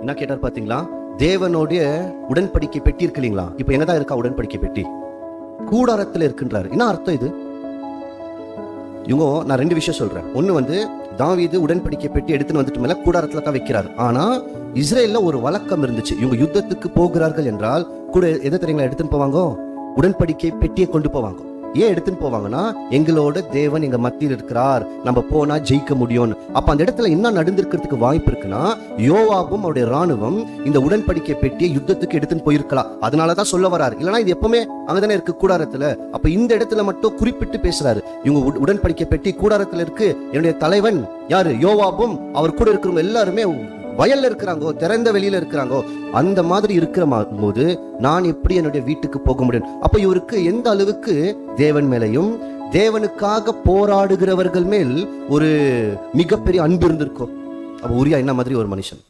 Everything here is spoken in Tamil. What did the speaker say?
என்ன கேட்டார் பாத்தீங்களா? தேவனுடைய உடன்படிக்கை பெட்டி இருக்கு இல்லைங்களா? இப்ப எங்கதான் இருக்கா உடன்படிக்கை பெட்டி? கூடாரத்துல இருக்குன்றாரு. என்ன அர்த்தம் இது? இவங்க நான் ரெண்டு விஷயம் சொல்றேன். ஒண்ணு தாவீது உடன்படிக்கை பெட்டி எடுத்துன்னு வந்துட்டு மேல கூடாரத்துல தான் வைக்கிறாரு. ஆனா இஸ்ரேல்ல ஒரு வழக்கம் இருந்துச்சு. இவங்க யுத்தத்துக்கு போகிறார்கள் என்றால் கூட எதை தெரியுங்களா எடுத்துன்னு போவாங்க? உடன்படிக்கை பெட்டியை கொண்டு போவாங்க. ஏன் எடுத்துன்னு போவாங்கன்னா, எங்களோட தேவன் எங்க மத்தியில் இருக்கிறார், நம்ம போனா ஜெயிக்க முடியும். அப்ப அந்த இடத்துல என்ன நடந்திருக்கிறதுக்கு வாய்ப்பு இருக்குன்னா, யோவாபும் அவருடைய ராணுவம் இந்த உடன்படிக்கை பெட்டியை யுத்தத்துக்கு எடுத்துன்னு போயிருக்கலாம். அதனாலதான் சொல்ல வராரு. இல்லைன்னா இது எப்பவுமே அங்கதானே இருக்கு கூடாரத்துல. அப்ப இந்த இடத்துல மட்டும் குறிப்பிட்டு பேசுறாரு. இவங்க உடன்படிக்கை பெட்டி கூடாரத்துல இருக்கு. என்னுடைய தலைவன் யாரு? யோவாபும் அவர் கூட இருக்கிறவங்க எல்லாருமே வயல்ல இருக்கிறாங்கோ, திறந்த வெளியில இருக்கிறாங்கோ. அந்த மாதிரி இருக்கிற போது நான் எப்படி என்னுடைய வீட்டுக்கு போக முடியும்? அப்ப இவருக்கு எந்த அளவுக்கு தேவன் மேலையும் தேவனுக்காக போராடுகிறவர்கள் மேல் ஒரு மிகப்பெரிய அன்பு இருந்திருக்கும். அப்ப உரியா என்ன மாதிரி ஒரு மனுஷன்?